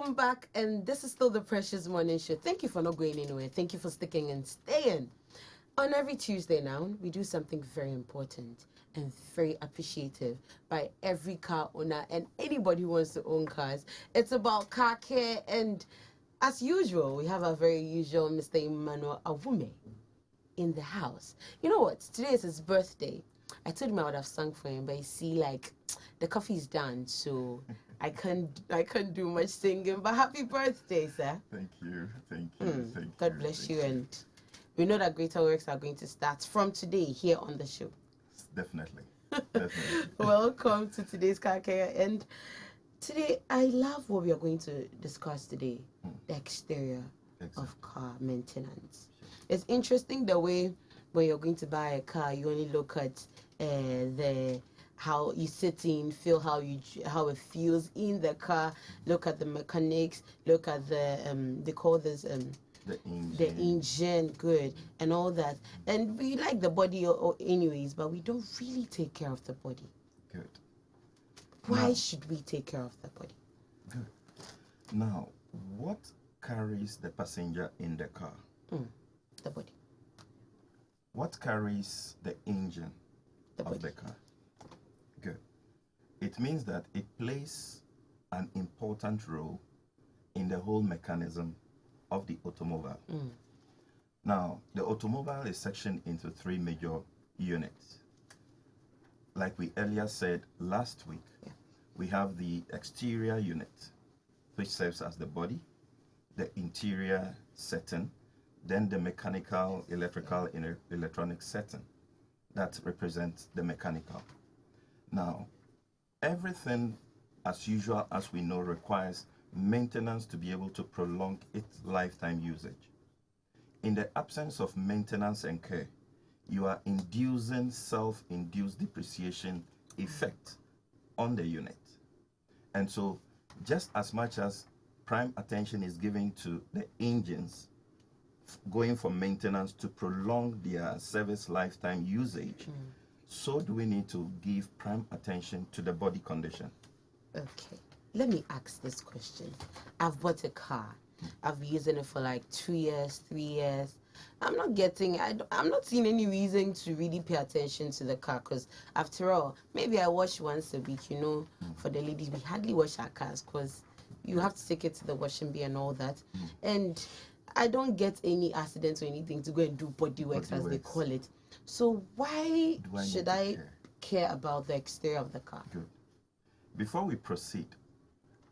Welcome back, and this is still the Precious Morning Show. Thank you for not going anywhere. Thank you for sticking and staying. On every Tuesday now, we do something very important and very appreciative by every car owner and anybody who wants to own cars. It's about car care, and as usual, we have our very usual Mr. Emmanuel Awume in the house. You know what? Today is his birthday. I told him I would have sung for him, but you see, like, the coffee is done, so I can't do much singing. But happy birthday, sir. Thank you. Thank you. Thank God you. bless Thank you, and we know that greater works are going to start from today here on the show. Definitely. Definitely. Welcome to today's car care, and today I love what we are going to discuss today: the exterior of car maintenance. It's interesting the way when you're going to buy a car, you only look at the how you sit in, feel how it feels in the car. Look at the mechanics. Look at the they call this the engine, good, and all that. And we like the body anyways, but we don't really take care of the body. Good. Why should we take care of the body? Good. Now, what carries the passenger in the car? The body. What carries the engine of the car? Good. It means that it plays an important role in the whole mechanism of the automobile. Now, the automobile is sectioned into three major units. Like we earlier said last week, we have the exterior unit, which serves as the body, the interior setting, then the mechanical, electrical, and electronic setting that represents the mechanical. Now, everything, as usual, as we know, requires maintenance to be able to prolong its lifetime usage. In the absence of maintenance and care, you are inducing self-induced depreciation effect on the unit. And so, just as much as prime attention is given to the engines going for maintenance to prolong their service lifetime usage, so do we need to give prime attention to the body condition. Okay, let me ask this question. I've bought a car. I've been using it for like 2 years, 3 years. I'm not seeing any reason to really pay attention to the car, because after all, maybe I wash once a week, you know. For the ladies, we hardly wash our cars because you have to take it to the washing bay and all that. And I don't get any accidents or anything to go and do body works, as they call it. So why should I care about the exterior of the car? Good. Before we proceed,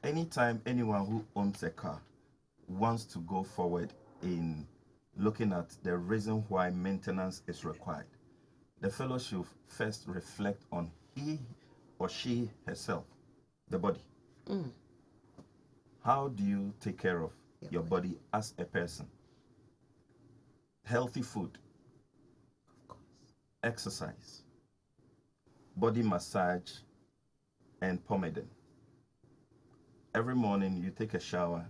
anytime anyone who owns a car wants to go forward in looking at the reason why maintenance is required, the fellow should first reflect on he or she herself, the body. How do you take care of your body as a person? Healthy food, exercise, body massage, and pomading. Every morning you take a shower,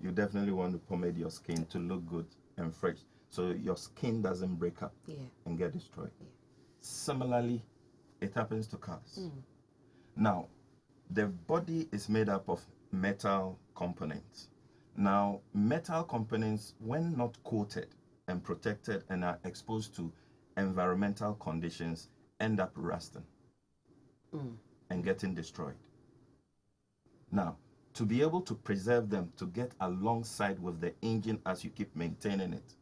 you definitely want to pomade your skin to look good and fresh, so your skin doesn't break up and get destroyed. Similarly, it happens to cars. Now, the body is made up of metal components. Now, metal components, when not coated and protected and are exposed to environmental conditions, end up rusting and getting destroyed. Now, to be able to preserve them, to get alongside with the engine as you keep maintaining it,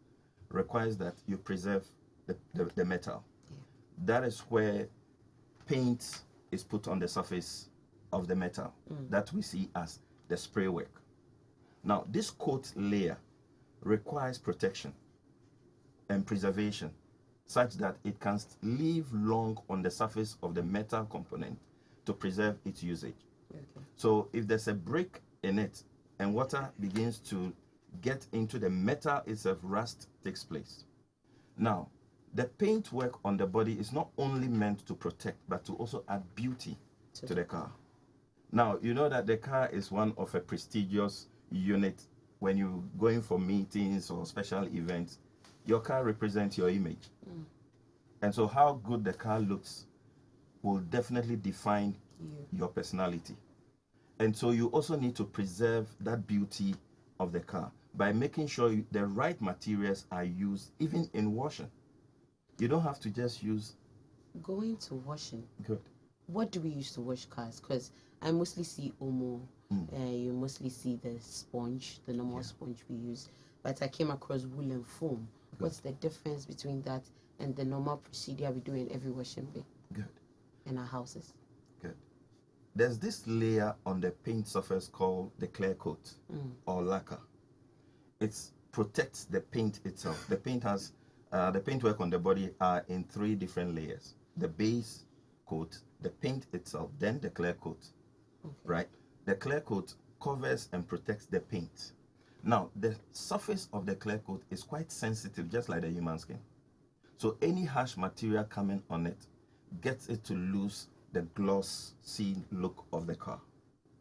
requires that you preserve the metal. That is where paint is put on the surface of the metal that we see as the spray work. Now, this coat layer requires protection and preservation such that it can live long on the surface of the metal component to preserve its usage. So if there's a break in it and water begins to get into the metal itself, rust takes place. Now, the paint work on the body is not only meant to protect, but to also add beauty to the car. Now, you know that the car is one of a prestigious unit. When you're going for meetings or special events, your car represents your image. And so how good the car looks will definitely define your personality. And so you also need to preserve that beauty of the car by making sure the right materials are used even in washing. You don't have to just use. Going to washing. Good. What do we use to wash cars? Because I mostly see Omo. You mostly see the sponge, the normal sponge we use. But I came across wool and foam. Good. What's the difference between that and the normal procedure we do in every washing bay? Good. In our houses. Good. There's this layer on the paint surface called the clear coat or lacquer. It protects the paint itself. The paint has the paintwork on the body are in 3 different layers: the base coat, the paint itself, then the clear coat. Okay. Right? The clear coat covers and protects the paint. Now, the surface of the clear coat is quite sensitive, just like the human skin. So any harsh material coming on it gets it to lose the glossy look of the car.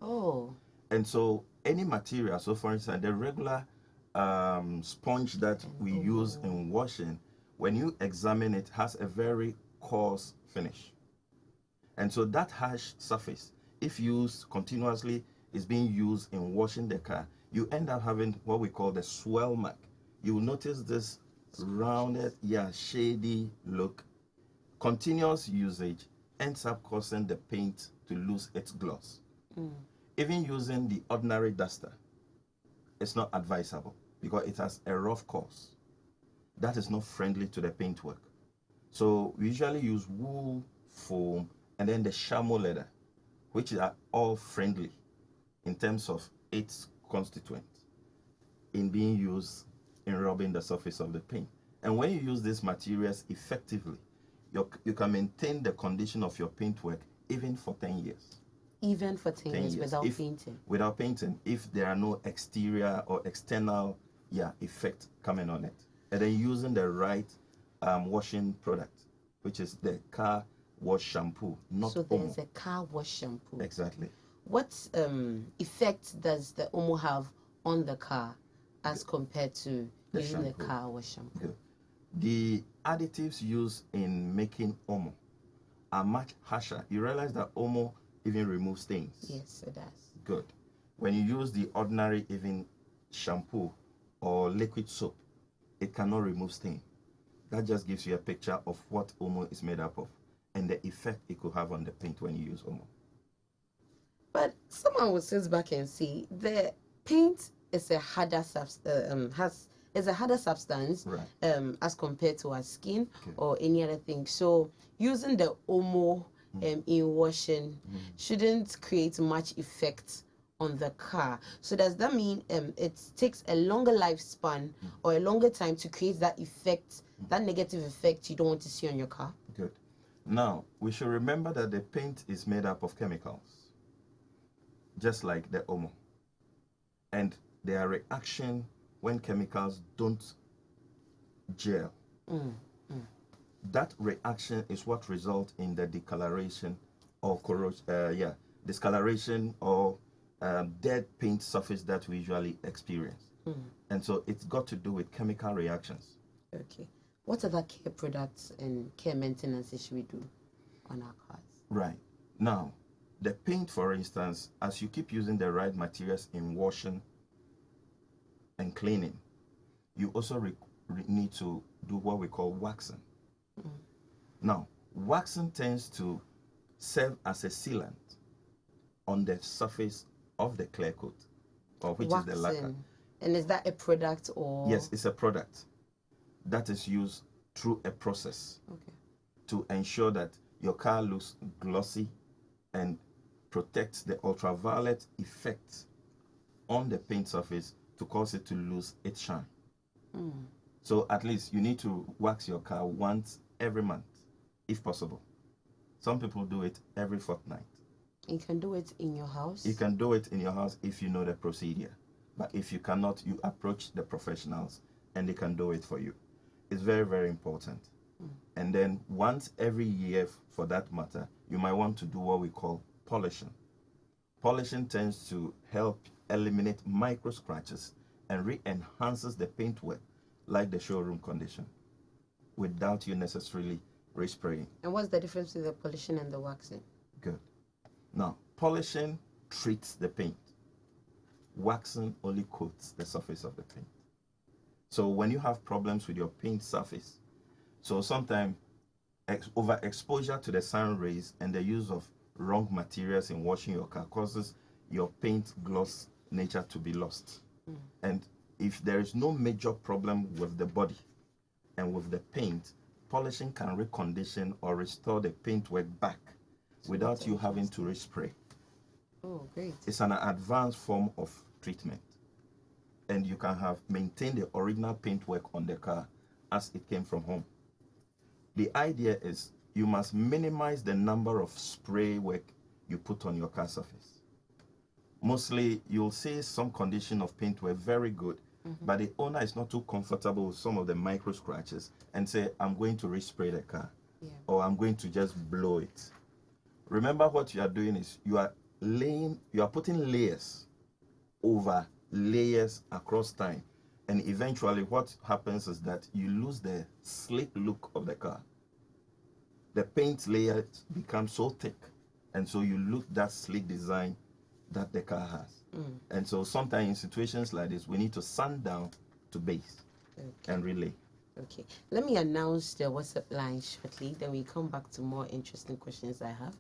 Oh. And so any material, so for instance, the regular sponge that we use in washing, when you examine it, has a very coarse finish. And so that harsh surface, if used continuously, is being used in washing the car, you end up having what we call the swell mark. You will notice this rounded, shady look. Continuous usage ends up causing the paint to lose its gloss. Even using the ordinary duster, it's not advisable because it has a rough course. That is not friendly to the paintwork. So we usually use wool, foam, and then the chamois leather, which are all friendly in terms of its constituents in being used in rubbing the surface of the paint. And when you use these materials effectively, you can maintain the condition of your paintwork even for 10 years. Even for 10 years without painting? Without painting, if there are no exterior or external effect coming on it. And then using the right washing product, which is the car wash shampoo, not So there's Omo. a car wash shampoo. Exactly. What effect does the Omo have on the car as compared to using the car wash shampoo? Good. The additives used in making Omo are much harsher. You realize that Omo even removes stains? Yes, it does. Good. When you use the ordinary even shampoo or liquid soap, it cannot remove stain. That just gives you a picture of what Omo is made up of and the effect it could have on the paint when you use Omo. But someone will sit back and say the paint is a harder is a harder substance, right, as compared to our skin or any other thing. So using the Omo in washing shouldn't create much effect on the car. So does that mean it takes a longer lifespan or a longer time to create that effect, that negative effect you don't want to see on your car? Good. Now, we should remember that the paint is made up of chemicals, just like the Omo. And there are reactions when chemicals don't gel. That reaction is what results in the discoloration or discoloration or dead paint surface that we usually experience. And so it's got to do with chemical reactions. Okay. What other care products and care maintenance should we do on our cars? Right. Now, the paint, for instance, as you keep using the right materials in washing and cleaning, you also need to do what we call waxing. Now, waxing tends to serve as a sealant on the surface of the clear coat, or which is the lacquer. And is that a product or? Yes, it's a product that is used through a process to ensure that your car looks glossy and protects the ultraviolet effect on the paint surface to cause it to lose its shine. So at least you need to wax your car once every month, if possible. Some people do it every fortnight. You can do it in your house? You can do it in your house if you know the procedure. But if you cannot, you approach the professionals and they can do it for you. It's very, very important. And then once every year, for that matter, you might want to do what we call polishing. Polishing tends to help eliminate micro scratches and re-enhances the paintwork like the showroom condition without you necessarily respraying. And what's the difference between the polishing and the waxing? Good. Now, polishing treats the paint. Waxing only coats the surface of the paint. So when you have problems with your paint surface, so sometimes overexposure to the sun rays and the use of wrong materials in washing your car causes your paint gloss nature to be lost. And if there is no major problem with the body and with the paint, polishing can recondition or restore the paintwork back without you having to respray. Oh, great. It's an advanced form of treatment, and you can have maintained the original paintwork on the car as it came from home. The idea is you must minimize the number of spray work you put on your car surface. Mostly, you'll see some condition of paintwork very good, but the owner is not too comfortable with some of the micro scratches and say, I'm going to respray the car, or I'm going to just blow it. Remember, what you are doing is you are putting layers over layers across time, and eventually what happens is that you lose the sleek look of the car. The paint layer becomes so thick, and so you lose that sleek design that the car has. And so sometimes in situations like this, we need to sand down to base and relay. Okay, let me announce the WhatsApp line shortly, then we come back to more interesting questions I have.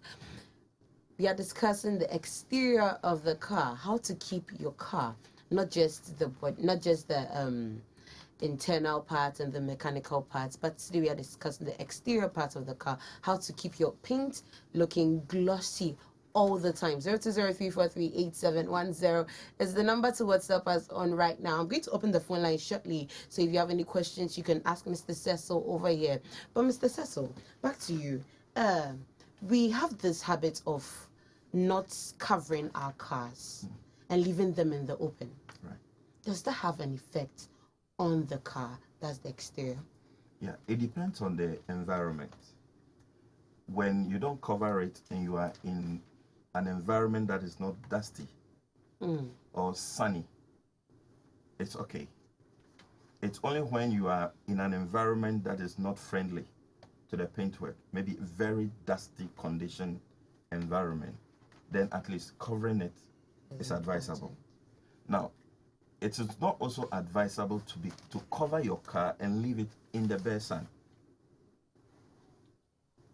We are discussing the exterior of the car, how to keep your car, not just the internal parts and the mechanical parts, but today we are discussing the exterior part of the car, how to keep your paint looking glossy all the time. 0203438710 is the number to WhatsApp us on right now. I'm going to open the phone line shortly, so if you have any questions, you can ask Mr. Cecil over here. But Mr. Cecil, back to you. We have this habit of not covering our cars and leaving them in the open. Right. Does that have an effect on the car? That's the exterior. Yeah, it depends on the environment. When you don't cover it and you are in an environment that is not dusty or sunny, it's okay. It's only when you are in an environment that is not friendly to the paintwork, maybe very dusty condition environment, then at least covering it is advisable. Now, it is not also advisable to cover your car and leave it in the bare sun,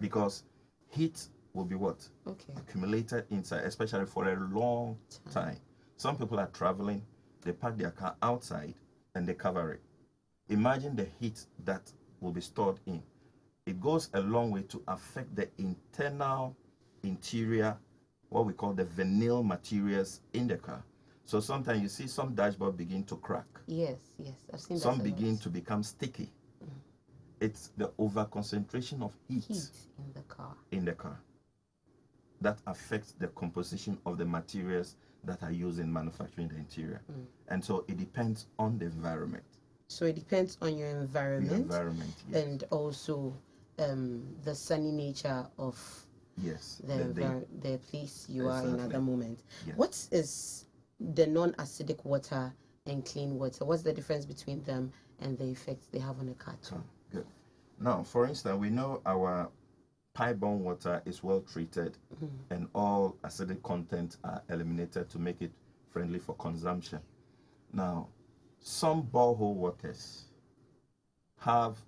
because heat will be what? Accumulated inside, especially for a long time. Some people are traveling, they park their car outside and they cover it. Imagine the heat that will be stored in. It goes a long way to affect the interior, what we call the vinyl materials in the car. So sometimes you see some dashboard begin to crack. Yes, I've seen that. Some begin to become sticky. It's the over concentration of heat in the car that affects the composition of the materials that are used in manufacturing the interior. And so it depends on the environment. So it depends on your environment. Yes. And also the sunny nature of the place you are in at the moment. Yes. What is the non-acidic water and clean water? What's the difference between them and the effects they have on a car too? Good. Now, for instance, we know our pipe-borne water is well treated and all acidic content are eliminated to make it friendly for consumption. Now, some borehole waters have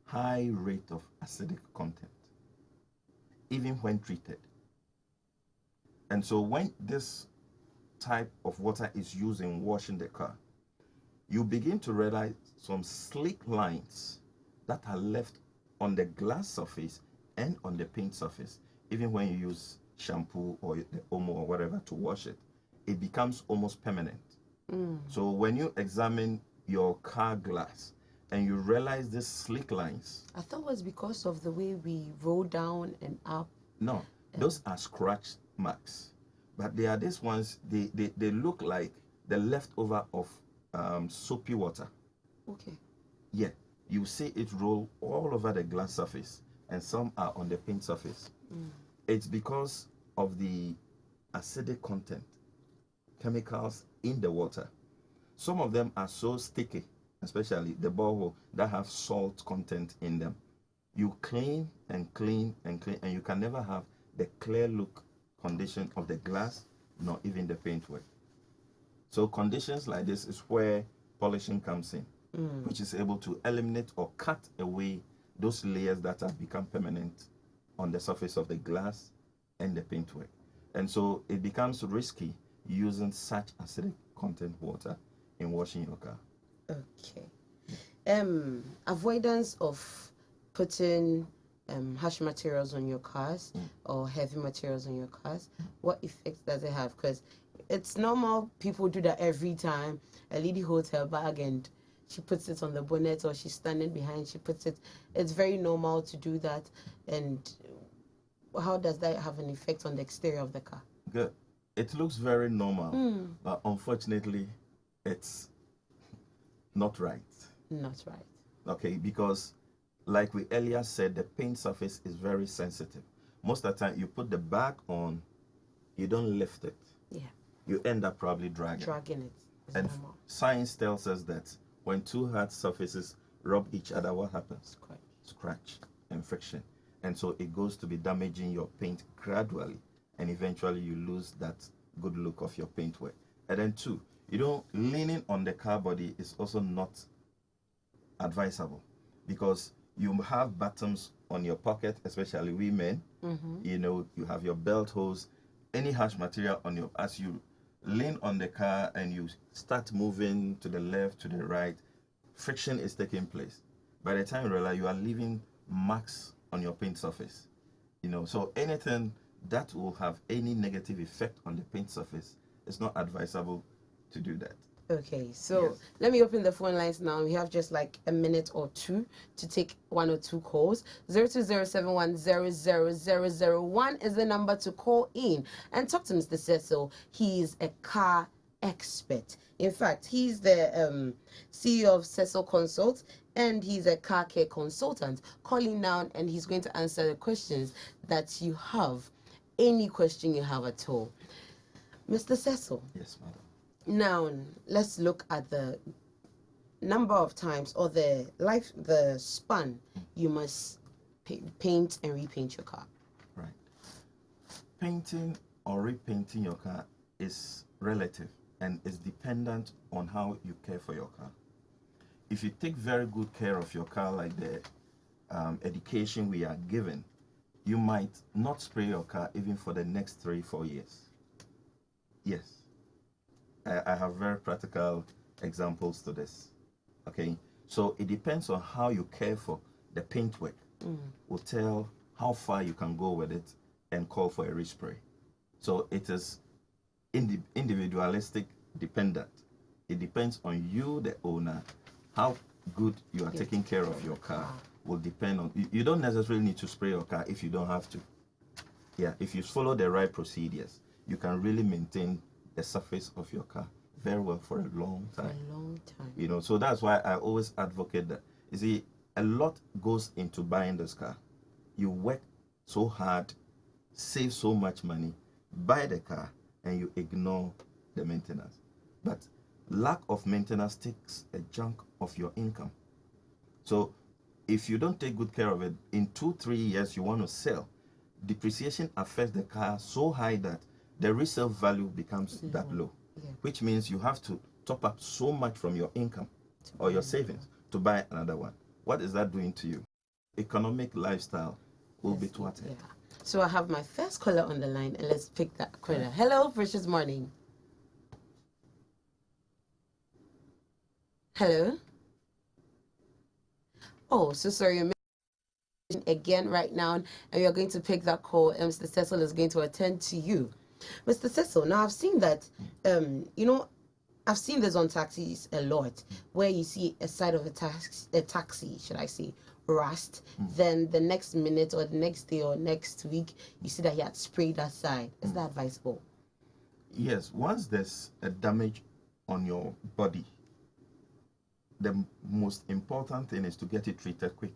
high rate of acidic content, even when treated. And so when this type of water is used in washing the car, you begin to realize some slick lines that are left on the glass surface and on the paint surface. Even when you use shampoo or the Omo or whatever to wash it, it becomes almost permanent. So when you examine your car glass and you realize these slick lines, I thought it was because of the way we roll down and up. No, those are scratch marks, but they are these ones, they look like the leftover of soapy water. Okay. Yeah, you see it roll all over the glass surface and some are on the paint surface. It's because of the acidic content, chemicals in the water. Some of them are so sticky, especially the borehole that have salt content in them. You clean and clean and clean, and you can never have the clear look condition of the glass nor even the paintwork. So conditions like this is where polishing comes in, which is able to eliminate or cut away those layers that have become permanent on the surface of the glass and the paintwork. And so it becomes risky using such acidic content water in washing your car. Okay. Avoidance of putting harsh materials on your cars or heavy materials on your cars, what effects does it have? Because it's normal, people do that every time. A lady holds her bag and she puts it on the bonnet, or she's standing behind, she puts it. It's very normal to do that. And how does that have an effect on the exterior of the car? Good. It looks very normal, but unfortunately, it's not right. Not right. Okay, because like we earlier said, the paint surface is very sensitive. Most of the time, you put the bag on, you don't lift it. Yeah. You end up probably dragging it. It's And normal. science tells us that when two hard surfaces rub each other, what happens? Scratch and friction. And so it goes to be damaging your paint gradually, and eventually you lose that good look of your paintwork. And then two, leaning on the car body is also not advisable, because you have buttons on your pocket, especially women. You have your belt hose, any harsh material on your, as you lean on the car and you start moving to the left, to the right, friction is taking place. By the time you realize, you are leaving marks on your paint surface. So anything that will have any negative effect on the paint surface, it's not advisable to do that. Okay, so let me open the phone lines now. We have just like a minute or two to take one or two calls. 02071000001 is the number to call in and talk to Mr. Cecil. He's a car expert. In fact, he's the CEO of Cecil Consult, and he's a car care consultant. Call him now and he's going to answer the questions that you have. Any question you have at all. Mr. Cecil. Yes, madam. Now, let's look at the number of times or the span you must paint and repaint your car. Right. Painting or repainting your car is relative and is dependent on how you care for your car. If you take very good care of your car, like the education we are given, you might not spray your car even for the next 3-4 years. Yes. I have very practical examples to this. Okay, so it depends on how you care for the paintwork. Will tell how far you can go with it and call for a respray. So it is individualistic, dependent. It depends on you, the owner, how good you are taking care of your car. Will depend on you. Don't necessarily need to spray your car if you don't have to. Yeah, if you follow the right procedures, you can really maintain the surface of your car very well for a long time. For a long time. So that's why I always advocate that. You see, a lot goes into buying this car. You work so hard, save so much money, buy the car, and you ignore the maintenance. But lack of maintenance takes a chunk of your income. So if you don't take good care of it, in 2-3 years you want to sell, depreciation affects the car so high that the resale value becomes that low, which means you have to top up so much from your income or your savings to buy another one. What is that doing to you? Economic lifestyle will be thwarted. Yeah. So I have my first caller on the line, and let's pick that caller. Hello, precious morning. Hello. Oh, so sorry, you're again right now, and we are going to pick that call, and Mr. Cecil is going to attend to you. Mr. Cecil, now I've seen that, I've seen this on taxis a lot, where you see a side of a taxi, should I say, rust, then the next minute or the next day or next week, you see that he had sprayed that side. Is that advisable? Yes, once there's a damage on your body, the most important thing is to get it treated quick,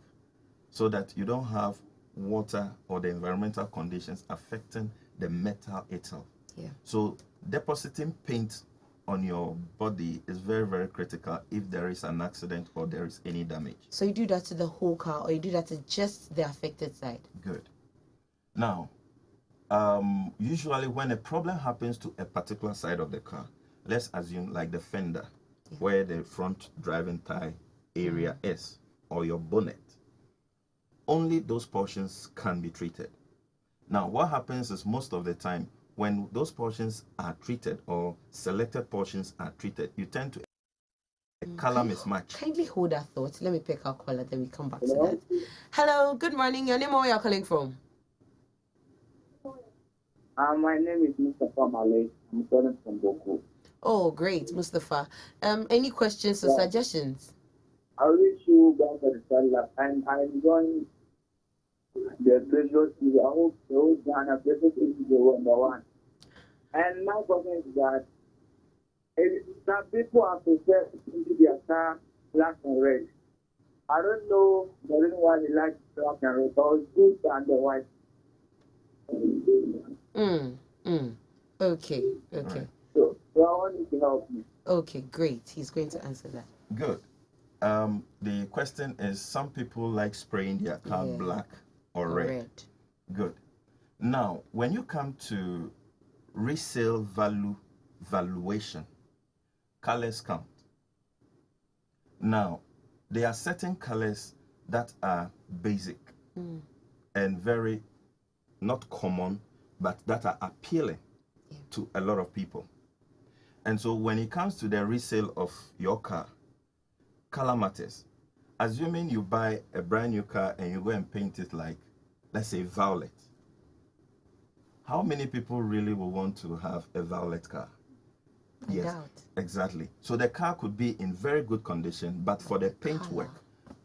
so that you don't have water or the environmental conditions affecting the metal itself. Yeah. So depositing paint on your body is very, very critical if there is an accident or there is any damage. So you do that to the whole car, or you do that to just the affected side? Good. Now, Usually when a problem happens to a particular side of the car, let's assume like the fender, where the front driving tire area is, or your bonnet, only those portions can be treated. Now, what happens is most of the time, when those portions are treated or selected portions are treated, you tend to color mismatch. Kindly hold that thought. Let me pick our caller, then we come back to that. Hello, good morning. Your name or where you're calling from? My name is Mustafa Malay. I'm calling from Boko. Oh, great, Mustafa. Any questions or suggestions? I wish you guys are the and I enjoy the previous video. I hope the whole Ghana previous video #1. And my question is that some people are prepared into their car black and red. I don't know the reason why they like black and red, but it's good and the white. Okay. Right. So I want you to help me. Okay, great. He's going to answer that. Good. The question is, some people like spraying their car black or red. Good. Now, when you come to resale valuation, colors count. Now, there are certain colors that are basic and very not common, but that are appealing to a lot of people. And so when it comes to the resale of your car, color matters. Assuming you buy a brand new car and you go and paint it like, let's say, violet. How many people really will want to have a violet car? I doubt. Exactly. So the car could be in very good condition, but for the paint work,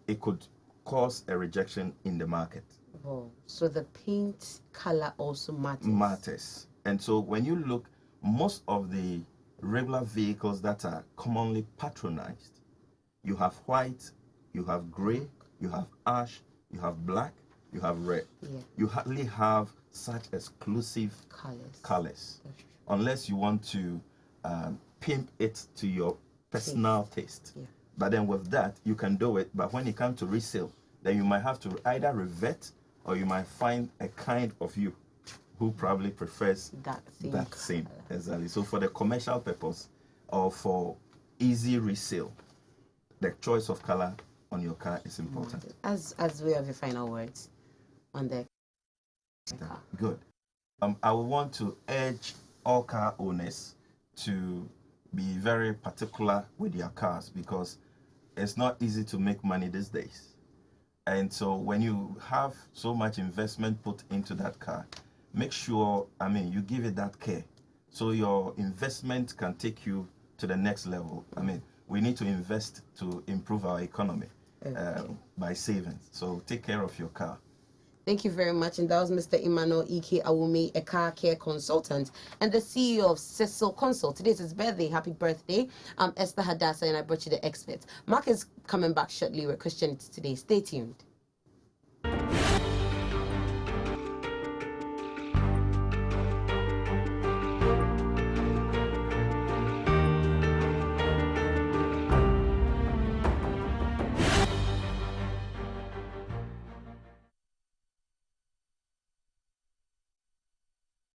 it could cause a rejection in the market. Oh, so the paint color also matters. Matters. And so when you look, most of the regular vehicles that are commonly patronized, you have white, you have gray, you have ash, you have black, you have red. You hardly have such exclusive colors unless you want to pimp it to your personal taste. But then with that, you can do it. But when it comes to resale, then you might have to either revert, or you might find a kind of you who probably prefers that same. Exactly. So for the commercial purpose or for easy resale, the choice of color on your car is important. As we have the final words on the car. Good. I would want to urge all car owners to be very particular with their cars, because it's not easy to make money these days. And so when you have so much investment put into that car, make sure, you give it that care, so your investment can take you to the next level. We need to invest to improve our economy by savings. So take care of your car. Thank you very much. And that was Mr. Emmanuel Ike Awumi, a car care consultant and the CEO of Cecil Consult. Today is his birthday. Happy birthday. I'm Esther Hadassah, and I brought you the experts. Mark is coming back shortly with Christianity Today. Stay tuned.